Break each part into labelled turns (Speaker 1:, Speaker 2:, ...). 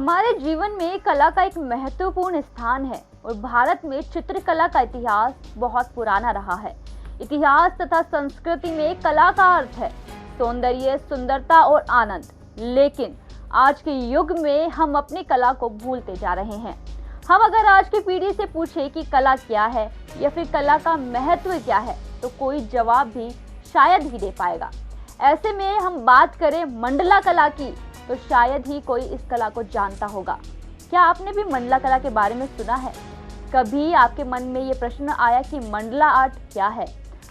Speaker 1: हमारे जीवन में कला का एक महत्वपूर्ण स्थान है और भारत में चित्रकला का इतिहास बहुत पुराना रहा है। इतिहास तथा संस्कृति में कला का अर्थ है सौंदर्य, सुंदरता और आनंद। लेकिन आज के युग में हम अपनी कला को भूलते जा रहे हैं। हम अगर आज की पीढ़ी से पूछे कि कला क्या है या फिर कला का महत्व क्या है, तो कोई जवाब भी शायद ही दे पाएगा। ऐसे में हम बात करें मंडला कला की, तो शायद ही कोई इस कला को जानता होगा। क्या आपने भी मंडला कला के बारे में सुना है? कभी आपके मन में ये प्रश्न आया कि मंडला आर्ट क्या है?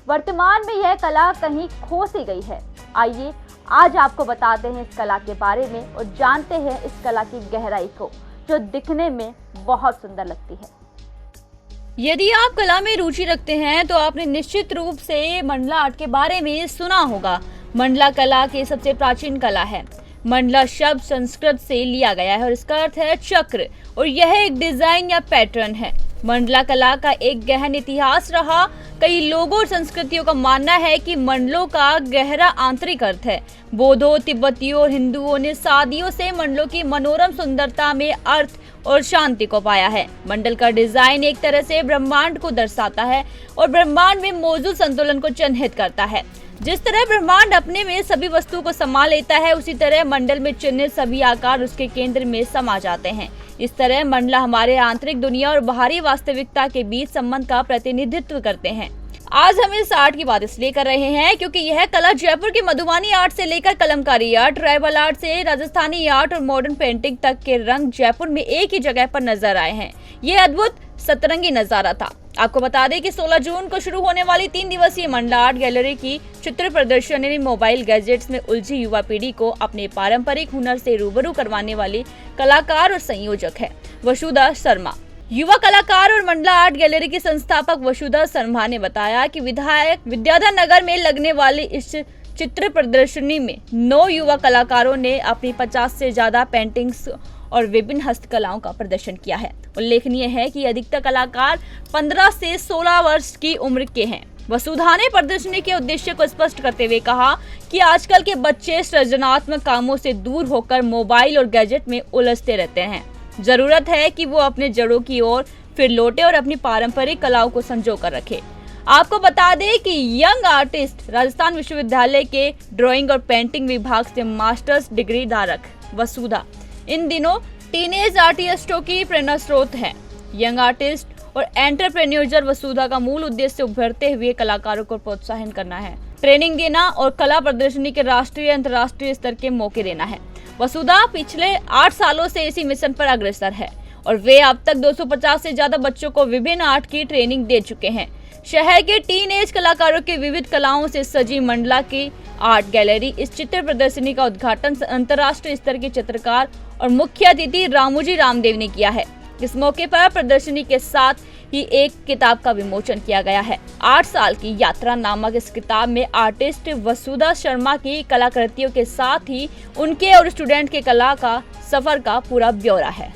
Speaker 1: वर्तमान में यह कला कहीं खो सी गई है। आइए आज आपको बताते हैं इस कला के बारे में और जानते हैं इस कला की गहराई को, जो दिखने में बहुत सुंदर लगती है।
Speaker 2: यदि आप कला में रुचि रखते हैं तो आपने निश्चित रूप से मंडला आर्ट के बारे में सुना होगा। मंडला कला की सबसे प्राचीन कला है। मंडला शब्द संस्कृत से लिया गया है और इसका अर्थ है चक्र, और यह एक डिजाइन या पैटर्न है। मंडला कला का एक गहन इतिहास रहा। कई लोगों और संस्कृतियों का मानना है कि मंडलों का गहरा आंतरिक अर्थ है। बौद्धों, तिब्बतियों और हिंदुओं ने सदियों से मंडलों की मनोरम सुंदरता में अर्थ और शांति को पाया है। मंडल का डिजाइन एक तरह से ब्रह्मांड को दर्शाता है और ब्रह्मांड में मौजूद संतुलन को चिन्हित करता है। जिस तरह ब्रह्मांड अपने में सभी वस्तुओं को समा लेता है, उसी तरह मंडल में चिन्हित सभी आकार उसके केंद्र में समा जाते हैं। इस तरह मंडला हमारे आंतरिक दुनिया और बाहरी वास्तविकता के बीच संबंध का प्रतिनिधित्व करते हैं। आज हम इस आर्ट की बात इसलिए कर रहे हैं क्योंकि यह कला जयपुर की मधुबनी आर्ट से लेकर कलमकारी आर्ट, ट्राइबल आर्ट से राजस्थानी आर्ट और मॉडर्न पेंटिंग तक के रंग जयपुर में एक ही जगह पर नजर आए हैं। ये अद्भुत सतरंगी नजारा था। आपको बता दें कि 16 जून को शुरू होने वाली 3 दिवसीय मंडला आर्ट गैलरी की चित्र प्रदर्शनी मोबाइल गैजेट्स में उलझी युवा पीढ़ी को अपने पारंपरिक हुनर से रूबरू करवाने वाली कलाकार और संयोजक है वसुधा शर्मा। युवा कलाकार और मंडला आर्ट गैलरी की संस्थापक वसुधा शर्मा ने बताया कि विधायक विद्याधर नगर में लगने वाली इस चित्र प्रदर्शनी में 9 युवा कलाकारों ने अपनी 50 से ज्यादा पेंटिंग्स और विभिन्न हस्तकलाओं का प्रदर्शन किया है। उल्लेखनीय है कि अधिकतर कलाकार 15 से 16 वर्ष की उम्र के हैं। वसुधा ने प्रदर्शनी के उद्देश्य को स्पष्ट करते हुए कहा कि आजकल के बच्चे सृजनात्मक कामों से दूर होकर मोबाइल और गैजेट में उलझते रहते हैं। जरूरत है कि वो अपने जड़ों की ओर फिर लौटे और अपनी पारंपरिक कलाओं को संजो कर रखे। आपको बता दें कि यंग आर्टिस्ट राजस्थान विश्वविद्यालय के ड्राइंग और पेंटिंग विभाग से मास्टर्स डिग्री धारक वसुधा इन दिनों टीनेज आर्टिस्टों की प्रेरणा स्रोत है। यंग आर्टिस्ट और एंटरप्रेन्योर वसुधा का मूल उद्देश्य उभरते हुए कलाकारों को प्रोत्साहन करना है, ट्रेनिंग देना और कला प्रदर्शनी के राष्ट्रीय अंतर्राष्ट्रीय स्तर के मौके देना है। वसुधा पिछले 8 सालों से इसी मिशन पर अग्रसर है और वे अब तक 250 से ज्यादा बच्चों को विभिन्न आर्ट की ट्रेनिंग दे चुके हैं। शहर के टीनेज कलाकारों की विविध कलाओं से सजी मंडला की आर्ट गैलरी इस चित्र प्रदर्शनी का उद्घाटन अंतर्राष्ट्रीय स्तर के चित्रकार और मुख्य अतिथि रामूजी रामदेव ने किया है। इस मौके पर प्रदर्शनी के साथ ही एक किताब का विमोचन किया गया है। 8 साल की यात्रा नामक इस किताब में आर्टिस्ट वसुधा शर्मा की कलाकृतियों के साथ ही उनके और स्टूडेंट के कला का सफर का पूरा ब्यौरा है।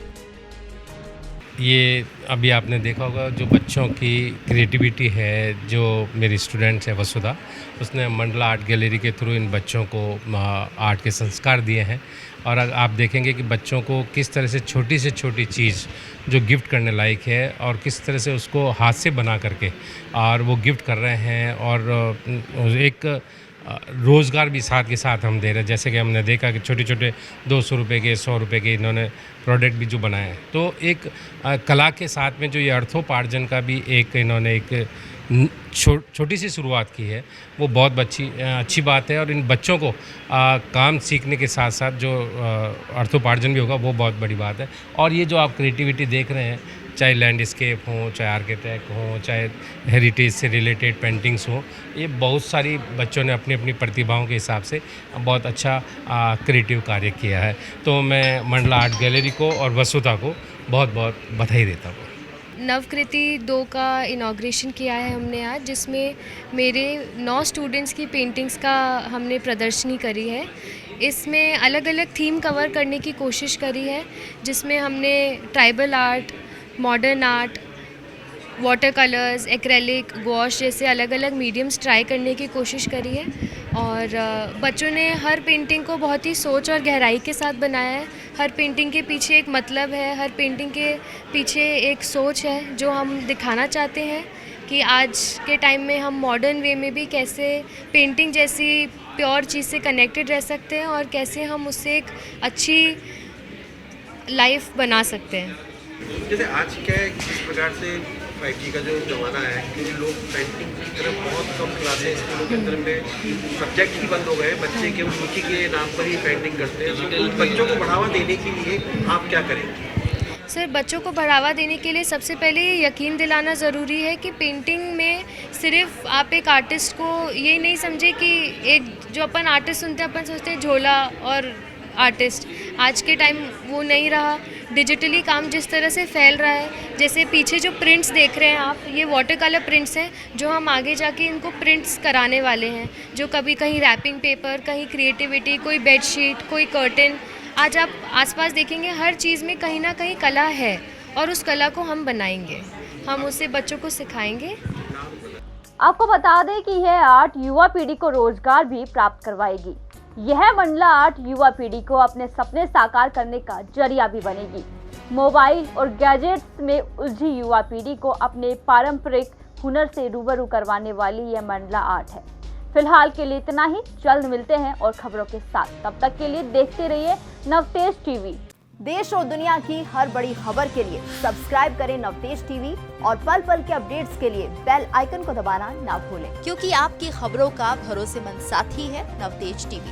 Speaker 3: ये अभी आपने देखा होगा जो बच्चों की क्रिएटिविटी है, जो मेरी स्टूडेंट्स है वसुधा, उसने मंडला आर्ट गैलरी के थ्रू इन बच्चों को आर्ट के संस्कार दिए हैं। और आप देखेंगे कि बच्चों को किस तरह से छोटी चीज़ जो गिफ्ट करने लायक है और किस तरह से उसको हाथ से बना करके और वो गिफ्ट कर रहे हैं, और एक रोज़गार भी साथ के साथ हम दे रहे हैं। जैसे कि हमने देखा कि छोटे 200 रुपये के 100 रुपये के इन्होंने प्रोडक्ट भी जो बनाए हैं। तो एक कला के साथ में जो ये अर्थोपार्जन का भी एक इन्होंने एक छोटी सी शुरुआत की है, वो बहुत अच्छी बात है। और इन बच्चों को काम सीखने के साथ साथ जो अर्थोपार्जन भी होगा वो बहुत बड़ी बात है। और ये जो आप क्रिएटिविटी देख रहे हैं, चाहे लैंडस्केप हो, चाहे आर्किटेक्ट हो, चाहे हेरिटेज से रिलेटेड पेंटिंग्स हो, ये बहुत सारी बच्चों ने अपनी अपनी प्रतिभाओं के हिसाब से बहुत अच्छा क्रिएटिव कार्य किया है। तो मैं मंडला आर्ट गैलरी को और वसुधा को बहुत बहुत बधाई देता हूँ।
Speaker 4: नवकृति 2 का इनॉग्रेशन किया है हमने आज, जिसमें मेरे 9 स्टूडेंट्स की पेंटिंग्स का हमने प्रदर्शनी करी है। इसमें अलग अलग थीम कवर करने की कोशिश करी है, जिसमें हमने tribal art, modern art, water colours, acrylic, gosh जैसे अलग अलग मीडियम्स ट्राई करने की कोशिश करी है। और बच्चों ने हर पेंटिंग को बहुत ही सोच और गहराई के साथ बनाया है। हर पेंटिंग के पीछे एक मतलब है, हर पेंटिंग के पीछे एक सोच है जो हम दिखाना चाहते हैं कि आज के टाइम में हम मॉडर्न वे में भी कैसे पेंटिंग जैसी प्योर चीज़ से कनेक्टेड रह सकते हैं और कैसे हम उससे एक अच्छी लाइफ बना सकते हैं।
Speaker 5: जैसे आज क्या है, किस प्रकार से 5G का जो ज़माना है, क्योंकि लोग पेंटिंग की तरफ बहुत कम क्लासेस स्कूलों के अंदर में सब्जेक्ट ही बंद हो गए, बच्चे केवल रुचि के नाम पर ही पेंटिंग करते हैं। तो उन बच्चों को बढ़ावा देने के लिए आप क्या करेंगे?
Speaker 4: सर, बच्चों को बढ़ावा देने के लिए सबसे पहले ये यकीन दिलाना ज़रूरी है कि पेंटिंग में सिर्फ आप एक आर्टिस्ट को ये नहीं समझे कि एक जो अपन आर्टिस्ट सुनते हैं, अपन सोचते हैं झोला और आर्टिस्ट। आज के टाइम वो नहीं रहा। डिजिटली काम जिस तरह से फैल रहा है, जैसे पीछे जो प्रिंट्स देख रहे हैं आप, ये वाटर कलर प्रिंट्स हैं जो हम आगे जाके इनको प्रिंट्स कराने वाले हैं, जो कभी कहीं रैपिंग पेपर, कहीं क्रिएटिविटी, कोई बेडशीट, कोई कर्टन। आज आप आसपास देखेंगे हर चीज़ में कहीं ना कहीं कला है और उस कला को हम बनाएंगे, हम उसे बच्चों को सिखाएंगे।
Speaker 1: आपको बता दें कि यह आर्ट युवा पीढ़ी को रोजगार भी प्राप्त करवाएगी। यह मंडला आर्ट युवा पीढ़ी को अपने सपने साकार करने का जरिया भी बनेगी। मोबाइल और गैजेट्स में उलझी युवा पीढ़ी को अपने पारंपरिक हुनर से रूबरू करवाने वाली यह मंडला आर्ट है। फिलहाल के लिए इतना ही, जल्द मिलते हैं और खबरों के साथ। तब तक के लिए देखते रहिए नवतेज टीवी।
Speaker 6: देश और दुनिया की हर बड़ी खबर के लिए सब्सक्राइब करें नवतेज टीवी और पल पल के अपडेट्स के लिए बेल आइकन को दबाना ना भूलें, क्योंकि आपकी खबरों का भरोसेमंद साथी है नवतेज टीवी।